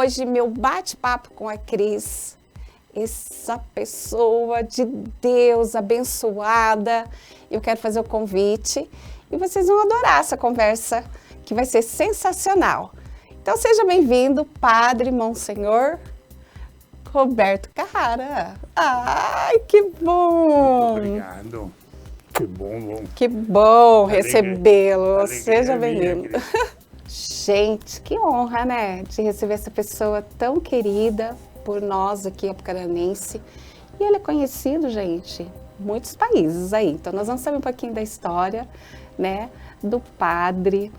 hoje meu bate-papo com a Cris, essa pessoa de Deus abençoada. Eu quero fazer o convite e vocês vão adorar essa conversa, que vai ser sensacional. Então seja bem-vindo, Padre Monsenhor Roberto Carrara. Ai, que bom! Muito obrigado. Que bom. Que bom recebê-lo. Seja bem-vindo. Gente, que honra, né? De receber essa pessoa tão querida por nós aqui, apucaranense. E ele é conhecido, gente, em muitos países aí. Então, nós vamos saber um pouquinho da história, né, do Padre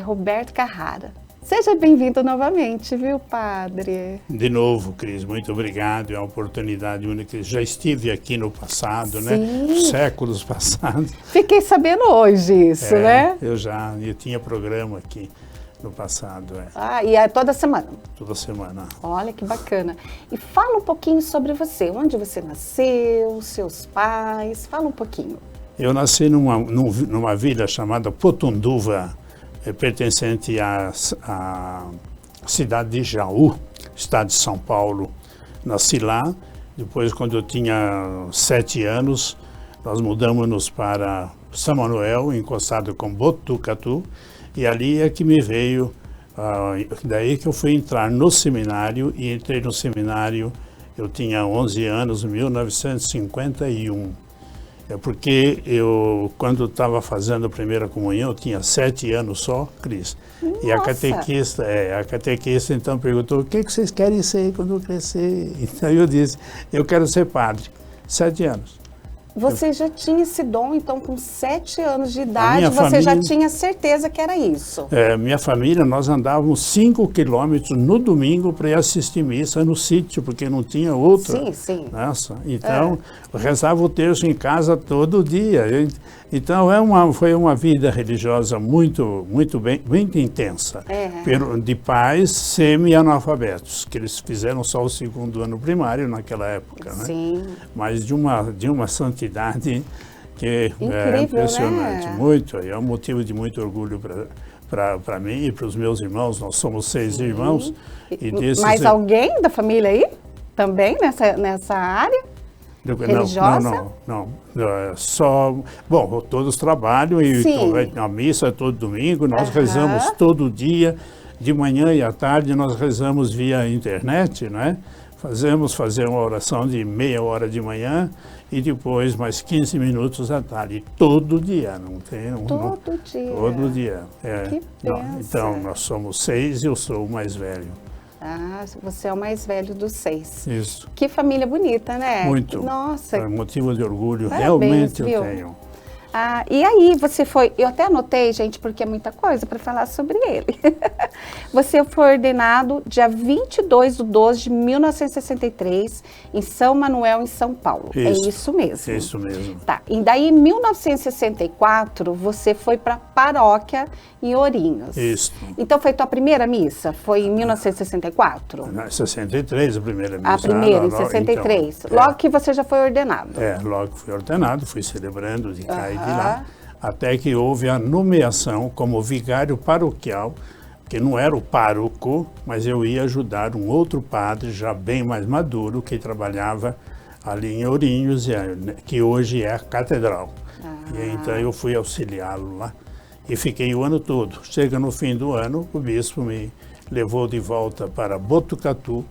Roberto Carrara. Seja bem-vindo novamente, viu, Padre? De novo, Cris, muito obrigado. É uma oportunidade única. Já estive aqui no passado, Sim. né? Séculos passados. Fiquei sabendo hoje isso, né? Eu tinha programa aqui no passado. Ah, e é toda semana? Toda semana. Olha que bacana. E fala um pouquinho sobre você. Onde você nasceu, seus pais? Fala um pouquinho. Eu nasci numa vila chamada Potunduva, pertencente à cidade de Jaú, estado de São Paulo. Nasci lá. Depois, quando eu tinha 7 anos, nós mudamos-nos para São Manuel, encostado com Botucatu, e ali é que me veio, daí que eu fui entrar no seminário, e entrei no seminário, eu tinha 11 anos, em 1951. É porque quando estava fazendo a primeira comunhão, eu tinha 7 anos só, Cris. Nossa. E a catequista então perguntou, o que vocês querem ser quando eu crescer? Então eu disse, eu quero ser padre. 7 anos. Você já tinha esse dom, então, com 7 anos de idade, você já tinha certeza que era isso? Minha família, nós andávamos 5 quilômetros no domingo para ir assistir missa no sítio, porque não tinha outra. Sim. Nossa, então, eu rezava o terço em casa todo dia. Então, foi uma vida religiosa muito intensa, de pais semi-analfabetos, que eles fizeram só o 2º ano primário naquela época, né? Sim. Mas de uma santidade que incrível, é impressionante, né? Muito, é um motivo de muito orgulho para mim e para os meus irmãos. Nós somos 6 irmãos. Mais alguém da família aí? Também nessa área? Religiosa? Não. Só, bom, todos trabalham e a missa é todo domingo, nós rezamos todo dia, de manhã e à tarde nós rezamos via internet, né? Fazer uma oração de meia hora de manhã e depois mais 15 minutos à tarde, todo dia, não tem? Todo dia? Todo dia, Que benção. Então, nós somos 6 e eu sou o mais velho. Ah, você é o mais velho dos 6. Isso. Que família bonita, né? Muito. Nossa. É motivo de orgulho, Parabéns, realmente viu? eu tenho. Ah, e aí você foi, eu até anotei, gente, porque é muita coisa para falar sobre ele. Você foi ordenado dia 22/12/1963 em São Manuel, em São Paulo. Isso. É isso mesmo? Isso mesmo. Tá, e daí em 1964 você foi para a paróquia em Ourinhos. Isso. Então foi tua primeira missa? Foi em 1964? Em 63 a primeira missa. A primeira, em 63. Então, logo que você já foi ordenado. Logo que fui ordenado, fui celebrando de cá e de lá, até que houve a nomeação como vigário paroquial, que não era o pároco, mas eu ia ajudar um outro padre já bem mais maduro, que trabalhava ali em Ourinhos, que hoje é a catedral. E então eu fui auxiliá-lo lá e fiquei o ano todo. Chega no fim do ano, o bispo me levou de volta para Botucatu,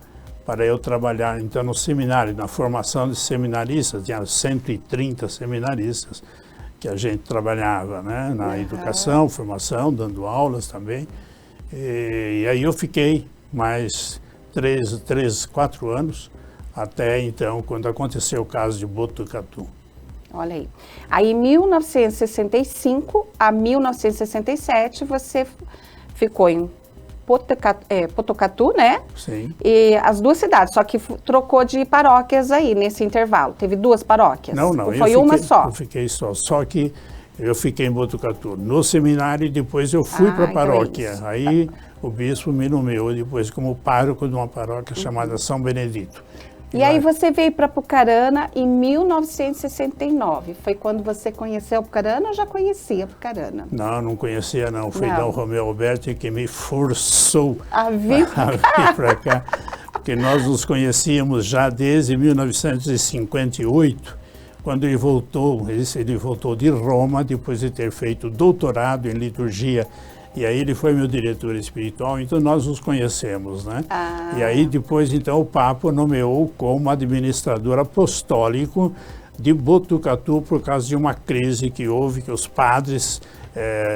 para eu trabalhar então no seminário, na formação de seminaristas, tinha 130 seminaristas que a gente trabalhava, né, na educação, formação, dando aulas também. E aí eu fiquei mais 4 anos, até então, quando aconteceu o caso de Botucatu. Olha aí. Aí, em 1965 a 1967, você ficou em Botucatu, né? Sim. E as 2 cidades, só que trocou de paróquias aí nesse intervalo. Teve 2 paróquias? Não. Ou foi uma só? Eu fiquei só que eu fiquei em Botucatu no seminário e depois eu fui para a paróquia. Então aí o bispo me nomeou depois como pároco de uma paróquia chamada São Benedito. E aí você veio para Apucarana em 1969. Foi quando você conheceu Apucarana ou já conhecia Apucarana? Não, não conhecia não. Foi Dom Romeu Alberti que me forçou a vir para cá. Porque nós nos conhecíamos já desde 1958, quando ele voltou de Roma, depois de ter feito doutorado em liturgia. E aí ele foi meu diretor espiritual, então nós nos conhecemos, né? E aí depois, então, o Papa nomeou como administrador apostólico de Botucatu por causa de uma crise que houve, que os padres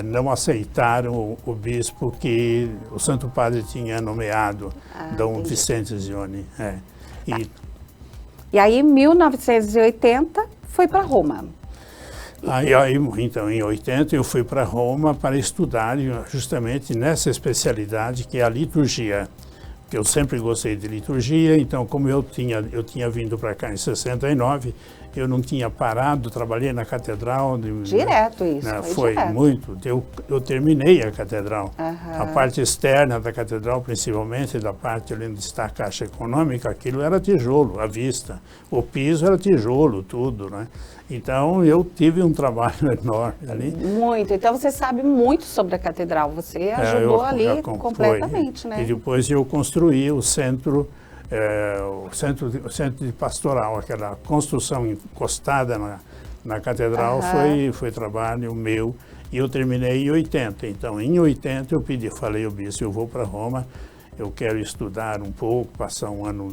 não aceitaram o bispo que o Santo Padre tinha nomeado, Dom Vicente Zioni. E aí, em 1980, foi para Roma. Aí, então, em 80, eu fui para Roma para estudar justamente nessa especialidade que é a liturgia. Porque eu sempre gostei de liturgia, então como eu tinha vindo para cá em 69, eu não tinha parado, trabalhei na catedral. Direto isso, foi direto. Muito. Eu terminei a catedral. A parte externa da catedral, principalmente da parte onde está a Caixa Econômica, aquilo era tijolo, à vista. O piso era tijolo, tudo, né? Então, eu tive um trabalho enorme ali. Muito. Então, você sabe muito sobre a catedral. Você ajudou ali completamente, né? E depois eu construí o centro de pastoral, aquela construção encostada na catedral, foi trabalho meu. E eu terminei em 80. Então, em 80, falei ao bispo, eu vou para Roma, eu quero estudar um pouco, passar um ano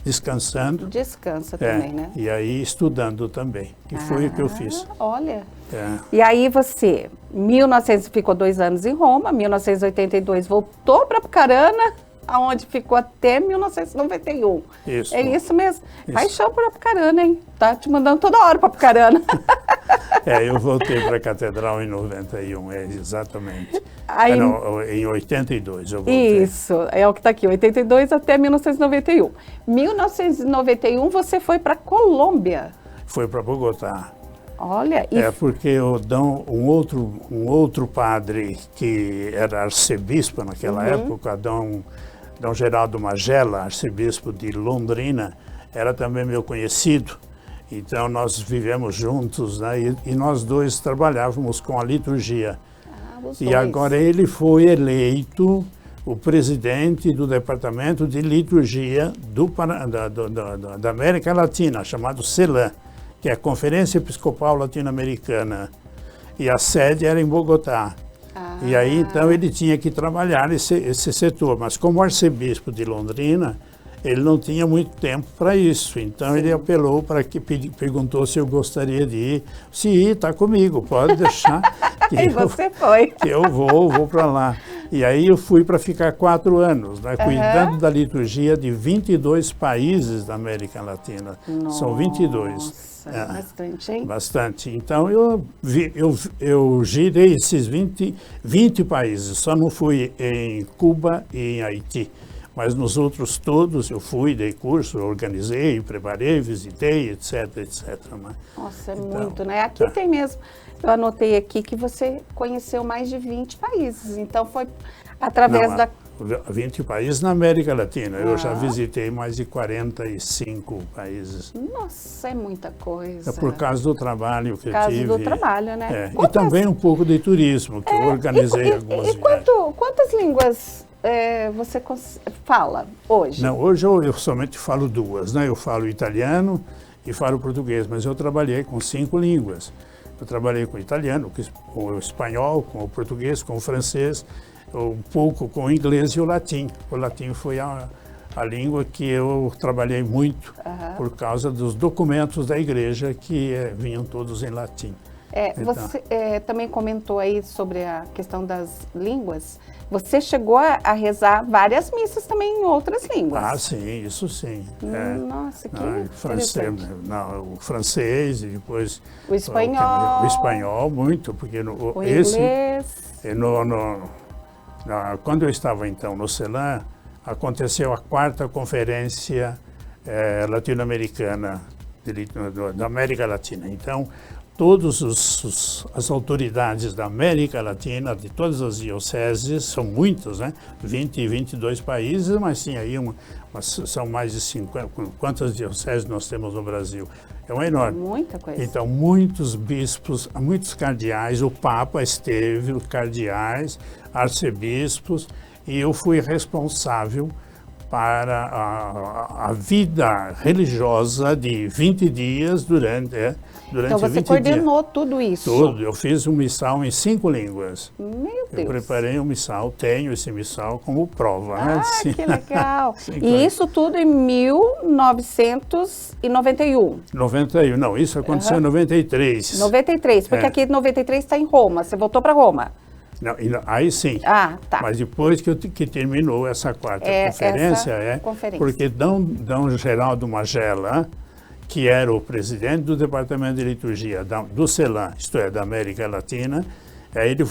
descansando. Descansa também, né? E aí estudando também, que foi o que eu fiz. Olha. E aí você, ficou 2 anos em Roma, 1982 voltou para Apucarana, aonde ficou até 1991. Isso. É isso mesmo. Isso. Paixão por Apucarana, hein? Tá te mandando toda hora para Apucarana. Eu voltei para a catedral em 91, exatamente. Aí, em 82 eu voltei. Isso, é o que está aqui, 82 até 1991. 1991 você foi para Colômbia. Foi para Bogotá. Olha, porque um outro padre que era arcebispo naquela época, Dom Geraldo Magela, arcebispo de Londrina, era também meu conhecido. Então nós vivemos juntos, né? E nós dois trabalhávamos com a liturgia. E agora ele foi eleito o presidente do Departamento de Liturgia da América Latina, chamado CELAM, que é a Conferência Episcopal Latino-Americana. E a sede era em Bogotá. E aí, então, ele tinha que trabalhar esse setor. Mas como arcebispo de Londrina, ele não tinha muito tempo para isso. Então, ele apelou para perguntou se eu gostaria de ir. Se está comigo, pode deixar. E você foi. Que eu vou para lá. E aí eu fui para ficar 4 anos, né, cuidando da liturgia de 22 países da América Latina. Nossa, são 22. Bastante, hein? Bastante. Então eu girei esses 20 países. Só não fui em Cuba e em Haiti. Mas nos outros todos eu fui, dei curso, organizei, preparei, visitei, etc, etc. Né? Nossa, muito, né? Aqui tem mesmo. Eu anotei aqui que você conheceu mais de 20 países, então foi através da... 20 países na América Latina. Eu já visitei mais de 45 países. Nossa, é muita coisa. É por causa do trabalho que eu tive. Por causa do trabalho, né? E também um pouco de turismo, que eu organizei algumas viagens. Quantas línguas você fala hoje? Não, hoje eu somente falo 2, né? Eu falo italiano e falo português, mas eu trabalhei com 5 línguas. Eu trabalhei com o italiano, com o espanhol, com o português, com o francês, um pouco com o inglês e o latim. O latim foi a língua que eu trabalhei muito por causa dos documentos da igreja que vinham todos em latim. Você também comentou aí sobre a questão das línguas. Você chegou a rezar várias missas também em outras línguas. Ah, sim, isso sim. Nossa, que interessante. O francês e depois... O espanhol. O espanhol, muito, porque o inglês. Quando eu estava, então, no CELAM, aconteceu a 4ª conferência latino-americana da América Latina. Então, todas as autoridades da América Latina, de todas as dioceses, são muitas, né? 20 e 22 países, mas sim, aí são mais de 50. Quantas dioceses nós temos no Brasil? É uma enorme. Muita coisa. Então, muitos bispos, muitos cardeais, o Papa esteve, os cardeais, arcebispos, e eu fui responsável para a vida religiosa de 20 dias durante então você coordenou tudo isso? Tudo. Eu fiz um missal em 5 línguas. Meu Deus. Eu preparei um missal, tenho esse missal como prova. Ah, que legal. E isso tudo em 1991? 91, não, isso aconteceu em 93. 93, porque aqui em 93 está em Roma, você voltou para Roma. Não, aí sim. Ah, tá. Mas depois que terminou essa quarta conferência, porque Dom Geraldo Magela, que era o presidente do Departamento de Liturgia do CELAM, isto é, da América Latina, ele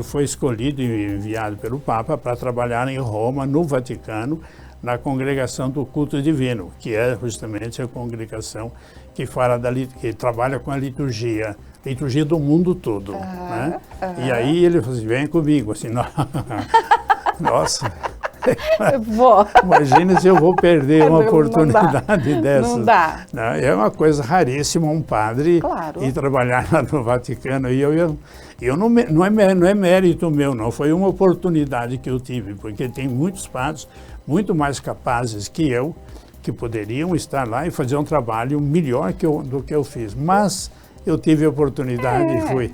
foi escolhido e enviado pelo Papa para trabalhar em Roma, no Vaticano, na Congregação do Culto Divino, que é justamente a congregação que trabalha com a liturgia do mundo todo. Né? E aí ele falou assim, vem comigo, assim, nossa... Imagina se eu vou perder uma oportunidade dessa. Não dá. É uma coisa raríssima um padre ir trabalhar lá no Vaticano. E não é mérito meu, não. Foi uma oportunidade que eu tive, porque tem muitos padres muito mais capazes que eu, que poderiam estar lá e fazer um trabalho melhor do que eu fiz. Mas eu tive a oportunidade e fui.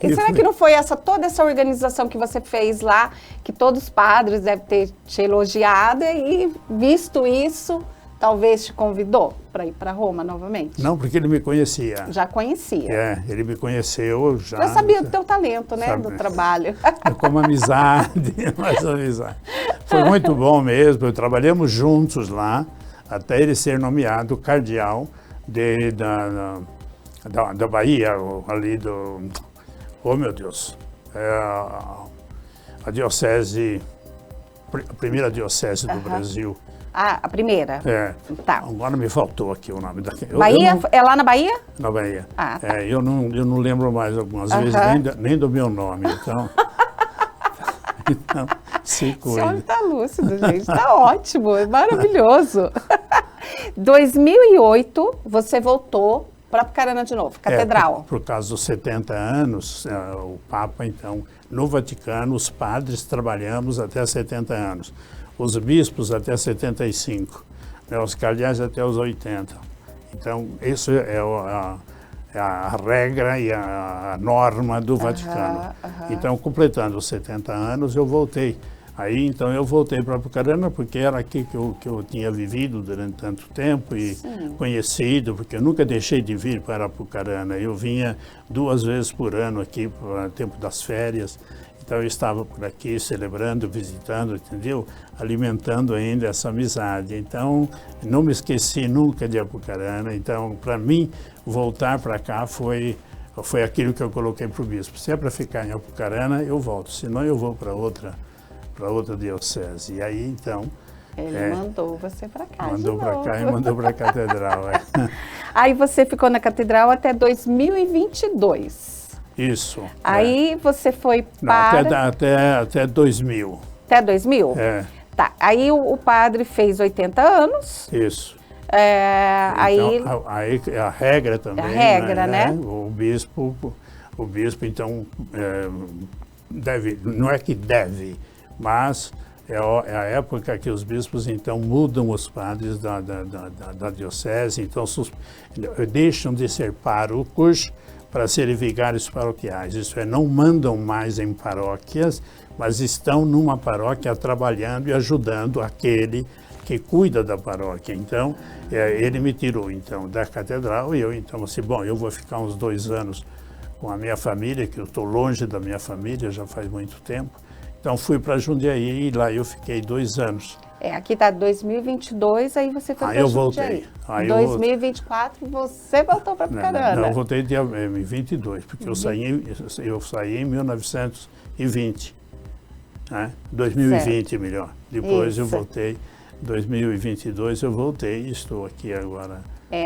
E será que não foi toda essa organização que você fez lá, que todos os padres devem ter te elogiado e, visto isso, talvez te convidou para ir para Roma novamente? Não, porque ele me conhecia. Já conhecia? Ele me conheceu já. Já sabia do teu talento, né, do trabalho. Como amizade, mais amizade. Foi muito bom mesmo, trabalhamos juntos lá, até ele ser nomeado cardeal da Bahia, ali do... Oh, meu Deus, a diocese, a primeira diocese do Brasil. Ah, a primeira? Tá. Agora me faltou aqui o nome daquele. Bahia? É lá na Bahia? Na Bahia. Ah, tá. Eu não lembro mais algumas vezes nem do meu nome, então se cuida. Esse homem tá lúcido, gente, tá ótimo, é maravilhoso. 2008, você voltou para Apucarana de novo, catedral. Por causa dos 70 anos, o Papa, então, no Vaticano, os padres trabalhamos até 70 anos, os bispos até 75, os cardeais até os 80. Então, isso é a regra e a norma do Vaticano. Então, completando os 70 anos, eu voltei. Aí, então, eu voltei para Apucarana, porque era aqui que eu tinha vivido durante tanto tempo e conhecido, porque eu nunca deixei de vir para Apucarana. Eu vinha 2 vezes por ano aqui, para o tempo das férias. Então, eu estava por aqui celebrando, visitando, entendeu? Alimentando ainda essa amizade. Então, não me esqueci nunca de Apucarana. Então, para mim, voltar para cá foi aquilo que eu coloquei para o bispo. Se é para ficar em Apucarana, eu volto. Senão, eu vou para outra diocese. E aí, então... Ele mandou você para cá. Mandou para cá e mandou para a catedral. Aí você ficou na catedral até 2022. Isso. Aí você foi para... Até 2000. Até 2000? Tá. Aí o padre fez 80 anos. Isso. Então, aí a regra também. A regra, né? O bispo, então, não é que deve, mas é a época que os bispos, então, mudam os padres da diocese, então, deixam de ser párocos para serem vigários paroquiais. Isso é, não mandam mais em paróquias, mas estão numa paróquia trabalhando e ajudando aquele que cuida da paróquia. Então, ele me tirou, então, da catedral e eu, então, assim, bom, eu vou ficar uns 2 anos com a minha família, que eu estou longe da minha família já faz muito tempo. Então, fui para Jundiaí e lá eu fiquei 2 anos. Aqui está 2022, aí você foi para Jundiaí. Em 2024, você voltou para Apucarana. Não, eu voltei em 22, porque eu saí em 1920. Né? 2020, melhor. Depois eu voltei, 2022 eu voltei e estou aqui agora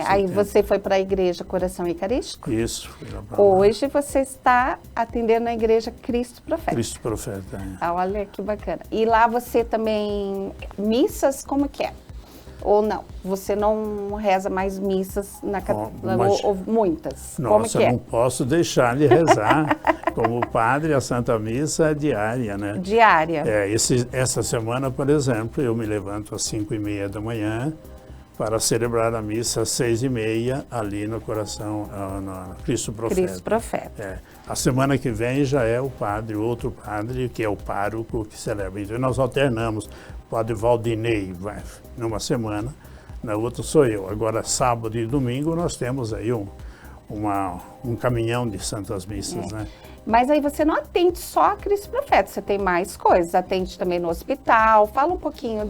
Aí você foi para a Igreja Coração Eucarístico? Isso. Fui lá pra lá. Hoje você está atendendo na Igreja Cristo Profeta. Cristo Profeta. Olha que bacana. E lá você também, missas, como que é? Ou não? Você não reza mais missas na ou muitas? Nossa, como que é? Não posso deixar de rezar. Como padre, a Santa Missa é diária, né? Diária. Essa semana, por exemplo, eu me levanto às 5h30 da manhã para celebrar a missa às 6h30 ali no Coração, no Cristo Profeta. Cristo Profeta. A semana que vem já é outro padre, que é o pároco que celebra. Então nós alternamos. O padre Valdinei vai numa semana, na outra sou eu. Agora, sábado e domingo, nós temos aí um caminhão de Santas Missas, né? Mas aí você não atende só a Cristo Profeta, você tem mais coisas. Atende também no hospital. Fala um pouquinho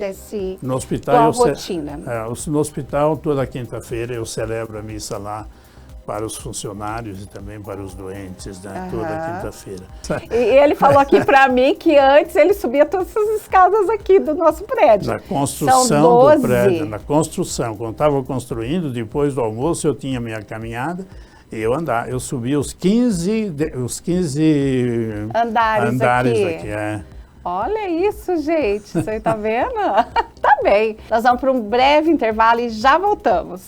no hospital, tua rotina. No hospital, toda quinta-feira, eu celebro a missa lá para os funcionários e também para os doentes, né? Toda quinta-feira. E ele falou aqui para mim que antes ele subia todas as escadas aqui do nosso prédio. Na construção São 12. do prédio, na construção. Quando estava construindo, depois do almoço, eu tinha minha caminhada. Eu subi os 15 andares aqui. Olha isso, gente. Você tá vendo? Tá bem. Nós vamos para um breve intervalo e já voltamos.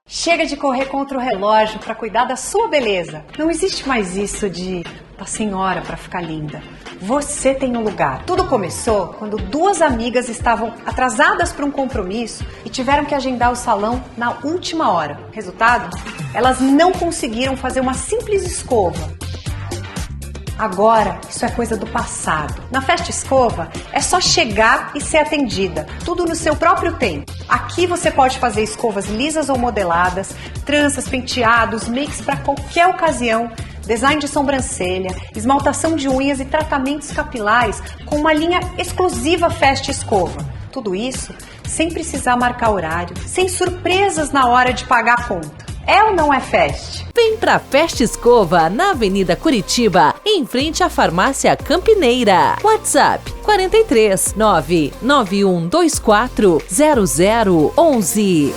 Chega de correr contra o relógio para cuidar da sua beleza. Não existe mais isso de tá sem hora para ficar linda. Você tem um lugar. Tudo começou quando duas amigas estavam atrasadas para um compromisso e tiveram que agendar o salão na última hora. Resultado? Elas não conseguiram fazer uma simples escova. Agora, isso é coisa do passado. Na Festa Escova, é só chegar e ser atendida, tudo no seu próprio tempo. Aqui você pode fazer escovas lisas ou modeladas, tranças, penteados, makes para qualquer ocasião, design de sobrancelha, esmaltação de unhas e tratamentos capilares com uma linha exclusiva Festa Escova. Tudo isso sem precisar marcar horário, sem surpresas na hora de pagar a conta. É ou não é Fest? Vem pra Festa Escova, na Avenida Curitiba, em frente à Farmácia Campineira. WhatsApp 43 99124 0011.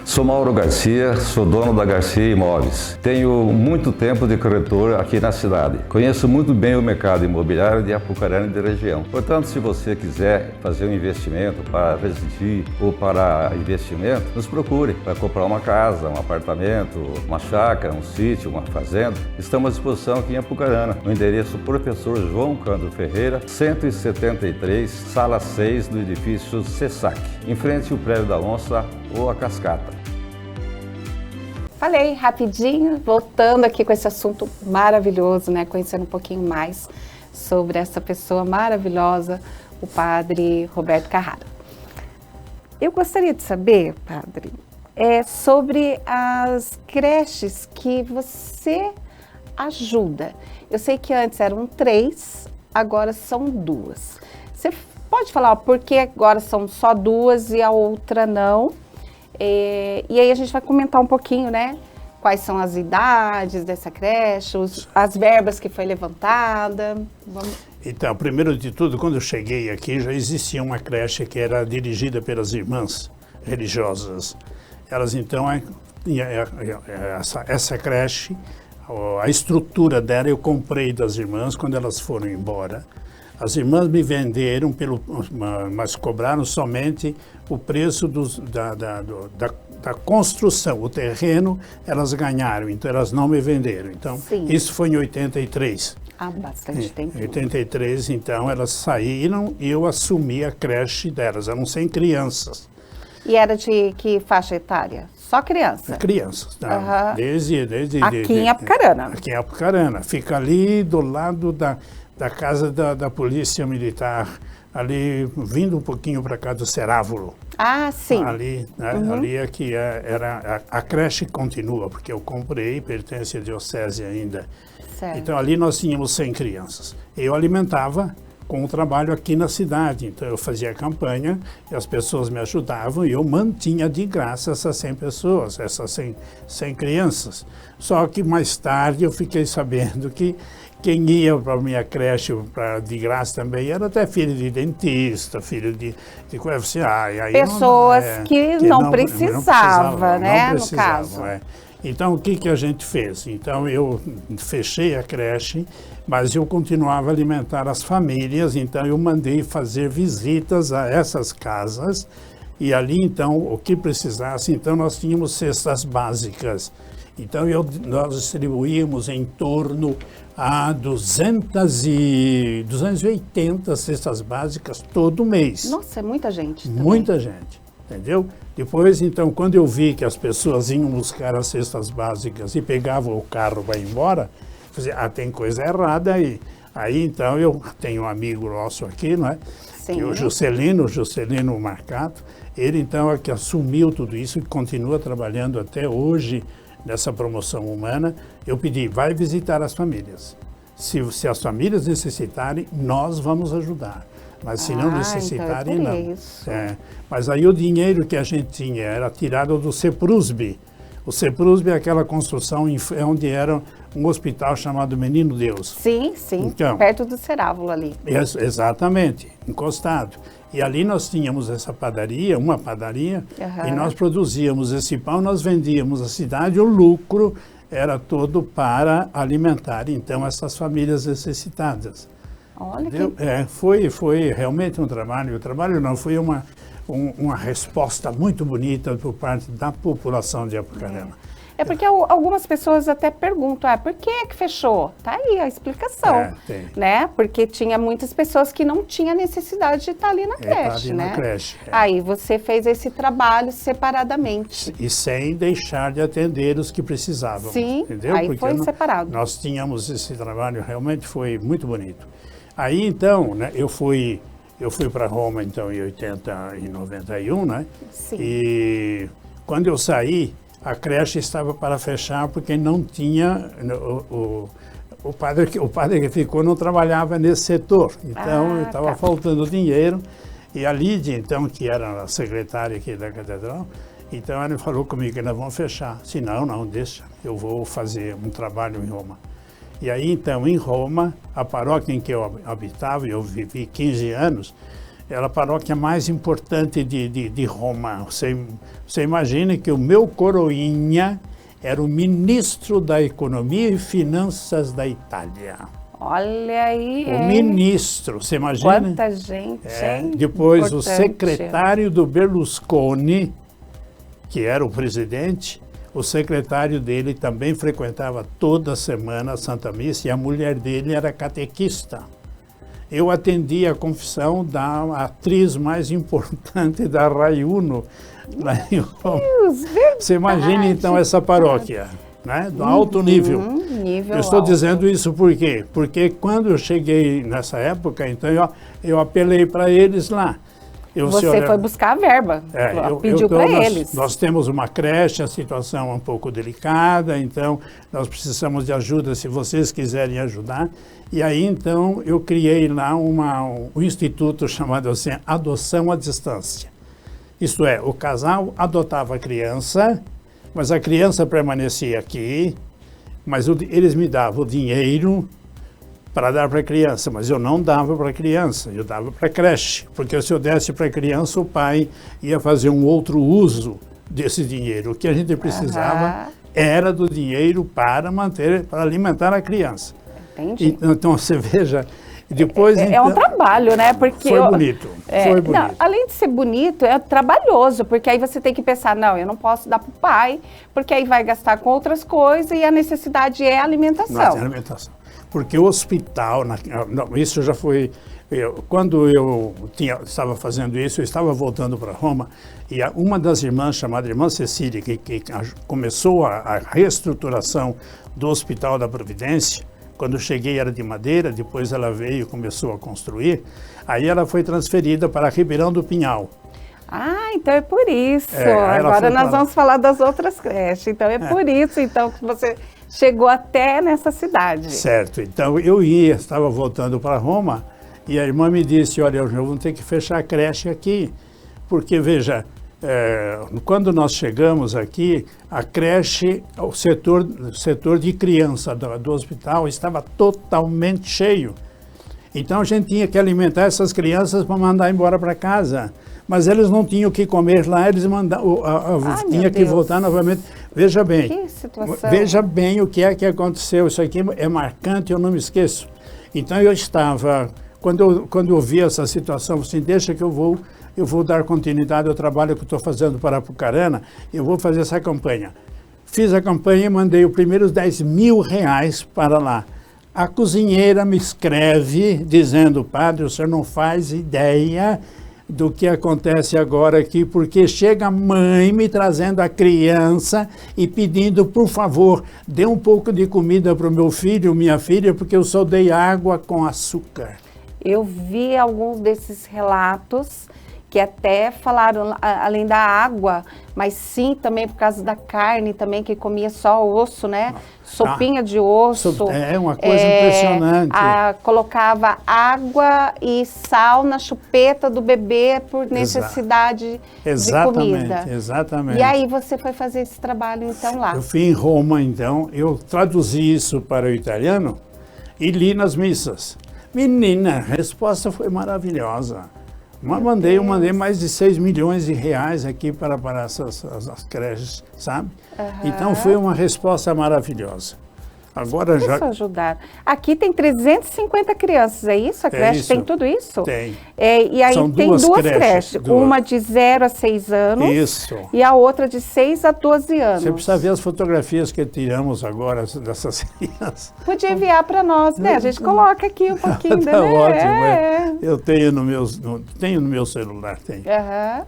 Sou Mauro Garcia, sou dono da Garcia Imóveis. Tenho muito tempo de corretor aqui na cidade. Conheço muito bem o mercado imobiliário de Apucarana e da região. Portanto, se você quiser fazer um investimento para residir ou para investimento, nos procure para comprar uma casa, um apartamento, uma chácara, um sítio, uma fazenda. Estamos à disposição aqui em Apucarana, no endereço Professor João Cândido Ferreira, 173, sala 6 do edifício CESAC, em frente ao Prédio da Onça ou a Cascata. Falei rapidinho, voltando aqui com esse assunto maravilhoso, né? Conhecendo um pouquinho mais sobre essa pessoa maravilhosa, o padre Roberto Carrara. Eu gostaria de saber, padre, sobre as creches que você ajuda. Eu sei que antes eram 3, agora são 2. Você pode falar por que agora são só 2 e a outra não? E aí a gente vai comentar um pouquinho, né? Quais são as idades dessa creche, as verbas que foi levantada. Então, primeiro de tudo, quando eu cheguei aqui, já existia uma creche que era dirigida pelas irmãs religiosas. Elas, então, essa creche, a estrutura dela eu comprei das irmãs quando elas foram embora. As irmãs me venderam, mas cobraram somente o preço da construção. O terreno elas ganharam, então elas não me venderam. Então, Sim. Isso foi em 83. Há bastante tempo. Em 83, então, elas saíram e eu assumi a creche delas. Eram 100 crianças. E era de que faixa etária? Só criança? Crianças, tá? Uhum. Desde aqui em Apucarana. Aqui em Apucarana. Fica ali do lado da casa da Polícia Militar, ali vindo um pouquinho para cá do Cerávulo. Ah, sim. Ali, né? Ali é que era a creche continua, porque eu comprei, pertence à diocese ainda. Certo. Então ali nós tínhamos 100 crianças. Eu alimentava com o trabalho aqui na cidade. Então eu fazia campanha e as pessoas me ajudavam e eu mantinha de graça essas 100 pessoas, essas 100 crianças. Só que mais tarde eu fiquei sabendo que quem ia para a minha creche de graça também era até filho de dentista, filho de coisa assim. Aí pessoas que não precisavam, né, no caso. Então, o que a gente fez? Então, eu fechei a creche, mas eu continuava a alimentar as famílias, então eu mandei fazer visitas a essas casas e ali, então, o que precisasse, então nós tínhamos cestas básicas. Então, nós distribuímos em torno a 280 cestas básicas todo mês. Nossa, é muita gente também. Muita gente, entendeu? Depois, então, quando eu vi que as pessoas iam buscar as cestas básicas e pegavam o carro para ir embora, eu falei, tem coisa errada aí. Aí, então, eu tenho um amigo nosso aqui, não é? Sim. Que é o Juscelino Marcato. Ele, então, é que assumiu tudo isso e continua trabalhando até hoje nessa promoção humana. Eu pedi, vai visitar as famílias. Se as famílias necessitarem, nós vamos ajudar. Mas se não necessitarem, então não. Mas aí o dinheiro que a gente tinha era tirado do CEPRUSB. O CEPRUSB é aquela construção onde era um hospital chamado Menino Deus. Sim, então, perto do Cerávulo ali. Exatamente, encostado. E ali nós tínhamos essa padaria, uma padaria, e nós produzíamos esse pão, nós vendíamos à cidade, o lucro era todo para alimentar, então, essas famílias necessitadas. Olha que... Foi realmente um trabalho. O trabalho não foi uma resposta muito bonita por parte da população de Apucarana. É porque algumas pessoas até perguntam, por que fechou? Tá aí a explicação, né? Porque tinha muitas pessoas que não tinham necessidade de estar ali na creche, né? Aí você fez esse trabalho separadamente. E sem deixar de atender os que precisavam. Sim, entendeu? Aí porque foi separado. Nós tínhamos esse trabalho, realmente foi muito bonito. Aí, então, né, eu fui para Roma, então, em 91, né? Sim. E quando eu saí, a creche estava para fechar porque não tinha... O padre que ficou não trabalhava nesse setor. Então, estava faltando dinheiro. E a Lídia, então, que era a secretária aqui da catedral, então ela falou comigo que nós vamos fechar. Se não, deixa. Eu vou fazer um trabalho em Roma. E aí, então, em Roma, a paróquia em que eu habitava, eu vivi 15 anos, era a paróquia mais importante de Roma. Você imagina que o meu coroinha era o ministro da Economia e Finanças da Itália. Olha aí, o ministro, você imagina? Quanta gente, hein? Depois importante. O secretário do Berlusconi, que era o presidente, o secretário dele também frequentava toda semana a Santa Missa e a mulher dele era catequista. Eu atendi a confissão da atriz mais importante da Rai Uno, lá em Roma. Você imagina então essa paróquia, né, do alto nível. Nível eu estou alto. dizendo isso por quê? Porque quando eu cheguei nessa época, então eu apelei para eles lá. Você foi buscar a verba, pediu para eles. Nós temos uma creche, a situação é um pouco delicada, então nós precisamos de ajuda se vocês quiserem ajudar. E aí, então, eu criei lá um instituto chamado assim, Adoção à Distância. Isto é, o casal adotava a criança, mas a criança permanecia aqui, mas eles me davam o dinheiro para dar para a criança, mas eu não dava para a criança, eu dava para a creche, porque se eu desse para a criança, o pai ia fazer um outro uso desse dinheiro. O que a gente precisava era do dinheiro para alimentar a criança. Entendi. Então, você veja, depois... É um trabalho, né? Porque foi bonito, foi bonito. Não, além de ser bonito, é trabalhoso, porque aí você tem que pensar, não, eu não posso dar para o pai, porque aí vai gastar com outras coisas e a necessidade é a alimentação. Não, é alimentação. Porque o hospital, isso já foi... Quando eu estava fazendo isso, eu estava voltando para Roma, e uma das irmãs, chamada Irmã Cecília, que começou a reestruturação do Hospital da Providência, quando eu cheguei era de madeira, depois ela veio e começou a construir, aí ela foi transferida para Ribeirão do Pinhal. Então é por isso. Agora nós vamos falar das outras creches, então é por isso então, que você... chegou até nessa cidade. Certo. Então, estava voltando para Roma E a irmã me disse, olha, vamos ter que fechar a creche aqui, porque, veja, quando nós chegamos aqui, a creche, o setor de criança do hospital estava totalmente cheio. Então a gente tinha que alimentar essas crianças para mandar embora para casa. Mas eles não tinham o que comer lá, eles tinham que voltar novamente. Veja bem, que situação. Veja bem o que é que aconteceu. Isso aqui é marcante, eu não me esqueço. Então eu estava, quando eu vi essa situação, assim, deixa que eu vou dar continuidade ao trabalho que eu estou fazendo para Apucarana, eu vou fazer essa campanha. Fiz a campanha e mandei os primeiros 10 mil reais para lá. A cozinheira me escreve dizendo, padre, o senhor não faz ideia do que acontece agora aqui, porque chega a mãe me trazendo a criança e pedindo, por favor, dê um pouco de comida para o meu filho, minha filha, porque eu só dei água com açúcar. Eu vi alguns desses relatos que até falaram, além da água, mas sim também por causa da carne também, que comia só osso, né? Sopinha de osso. É uma coisa impressionante. Colocava água e sal na chupeta do bebê por necessidade de comida. Exatamente. E aí você foi fazer esse trabalho então lá? Eu fui em Roma, então, eu traduzi isso para o italiano e li nas missas. Menina, a resposta foi maravilhosa. Mandei mais de 6 milhões de reais aqui para as creches, sabe? Então foi uma resposta maravilhosa. Agora já... Isso ajudar. Aqui tem 350 crianças, é isso? A creche isso. Tem tudo isso? Tem. E aí São tem duas creches. Uma de 0 a 6 anos. Isso. E a outra de 6 a 12 anos. Você precisa ver as fotografias que tiramos agora dessas crianças. Podia enviar para nós, né? A gente coloca aqui um pouquinho, tá né? Ótimo. Eu tenho no meu celular, tem.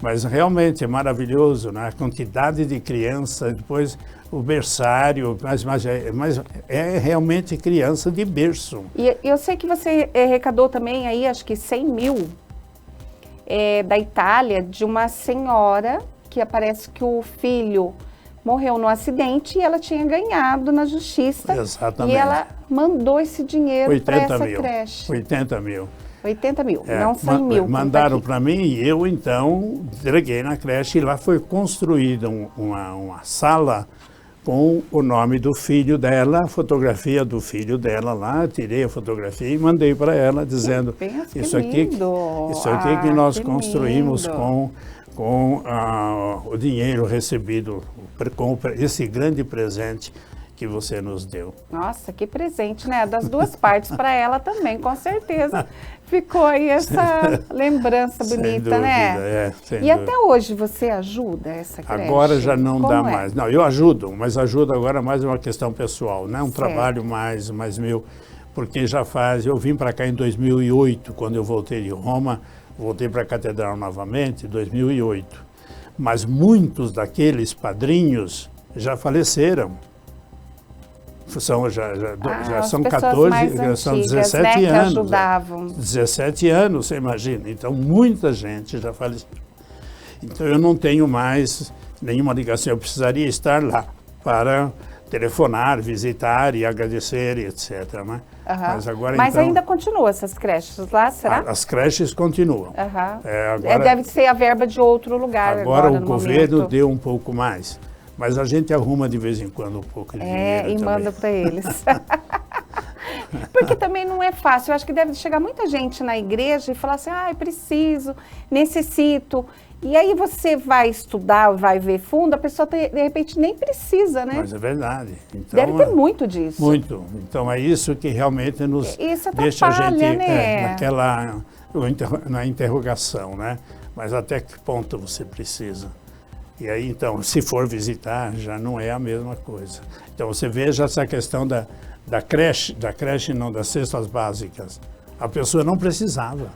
Mas realmente é maravilhoso, né? A quantidade de crianças, depois o berçário, mas é realmente criança de berço. E eu sei que você arrecadou também aí, acho que 100 mil da Itália, de uma senhora que parece que o filho morreu num acidente e ela tinha ganhado na justiça. Exatamente. E ela mandou esse dinheiro para essa creche. 80 mil. 80 mil, não 100 mil. Mandaram para mim e eu, então, entreguei na creche e lá foi construída uma sala com o nome do filho dela, a fotografia do filho dela lá, tirei a fotografia e mandei para ela, dizendo, isso aqui que nós construímos com o dinheiro recebido, com esse grande presente que você nos deu. Nossa, que presente, né? Das duas partes, para ela também, com certeza. Ficou aí essa lembrança bonita, né? E até hoje você ajuda essa creche? Agora já não dá mais. Não, eu ajudo, mas ajudo agora mais uma questão pessoal, né? Um trabalho mais meu, porque eu vim para cá em 2008, quando eu voltei de Roma, voltei para a Catedral novamente, em 2008. Mas muitos daqueles padrinhos já faleceram. Já são 14, já são 17 né, anos. Que ajudavam. 17 anos, você imagina. Então, muita gente já faleceu. Então, eu não tenho mais nenhuma ligação. Eu precisaria estar lá para telefonar, visitar e agradecer, etc. Né? Mas agora, então, ainda continua essas creches lá, será? As creches continuam. Deve ser a verba de outro lugar. Agora o governo deu um pouco mais. Mas a gente arruma de vez em quando um pouco de dinheiro e também. manda para eles. Porque também não é fácil. Eu acho que deve chegar muita gente na igreja e falar assim, preciso, necessito. E aí você vai estudar, vai ver fundo, a pessoa de repente nem precisa, né? Mas é verdade. Então, deve ter muito disso. Muito. Então é isso que realmente nos deixa a gente na interrogação, né? Mas até que ponto você precisa? E aí, então, se for visitar, já não é a mesma coisa. Então, você veja essa questão da creche não, das cestas básicas. A pessoa não precisava,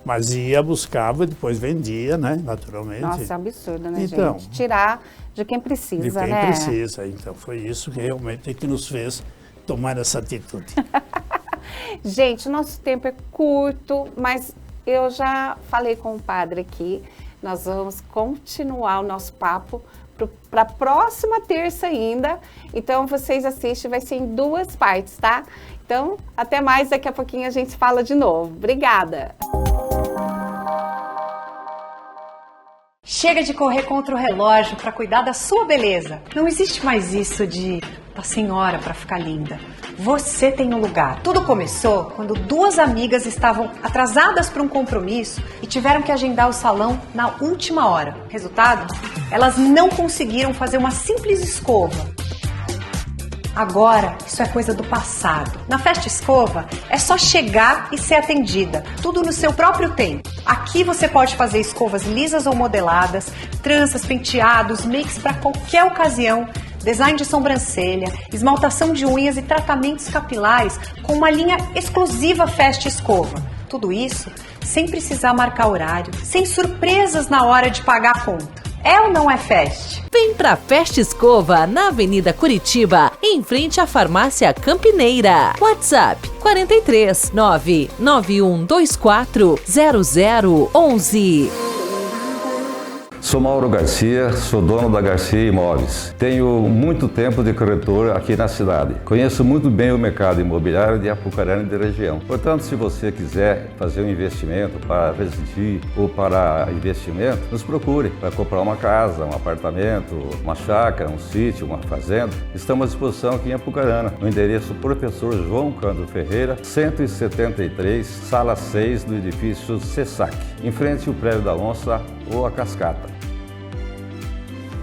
mas ia, buscava e depois vendia, né, naturalmente. Nossa, é um absurdo, né, então, gente? Tirar de quem precisa, né? De quem precisa. Então, foi isso que realmente que nos fez tomar essa atitude. Gente, nosso tempo é curto, mas eu já falei com o padre aqui. Nós vamos continuar o nosso papo, para a próxima terça ainda. Então, vocês assistem, vai ser em 2 partes, tá? Então, até mais, daqui a pouquinho a gente fala de novo. Obrigada! Chega de correr contra o relógio para cuidar da sua beleza. Não existe mais isso de tá sem hora para ficar linda. Você tem um lugar. Tudo começou quando 2 amigas estavam atrasadas para um compromisso e tiveram que agendar o salão na última hora. Resultado? Elas não conseguiram fazer uma simples escova. Agora, isso é coisa do passado. Na Festa Escova, é só chegar e ser atendida, tudo no seu próprio tempo. Aqui você pode fazer escovas lisas ou modeladas, tranças, penteados, makes para qualquer ocasião, design de sobrancelha, esmaltação de unhas e tratamentos capilares com uma linha exclusiva Festa Escova. Tudo isso sem precisar marcar horário, sem surpresas na hora de pagar a conta. É ou não é Fest? Vem pra Festa Escova, na Avenida Curitiba, em frente à Farmácia Campineira. WhatsApp 43 99124 0011. Sou Mauro Garcia, sou dono da Garcia Imóveis. Tenho muito tempo de corretor aqui na cidade. Conheço muito bem o mercado imobiliário de Apucarana e da região. Portanto, se você quiser fazer um investimento para residir ou para investimento, nos procure para comprar uma casa, um apartamento, uma chácara, um sítio, uma fazenda. Estamos à disposição aqui em Apucarana, no endereço Professor João Cândido Ferreira, 173, sala 6 do edifício CESAC, em frente ao prédio da Onça ou a Cascata.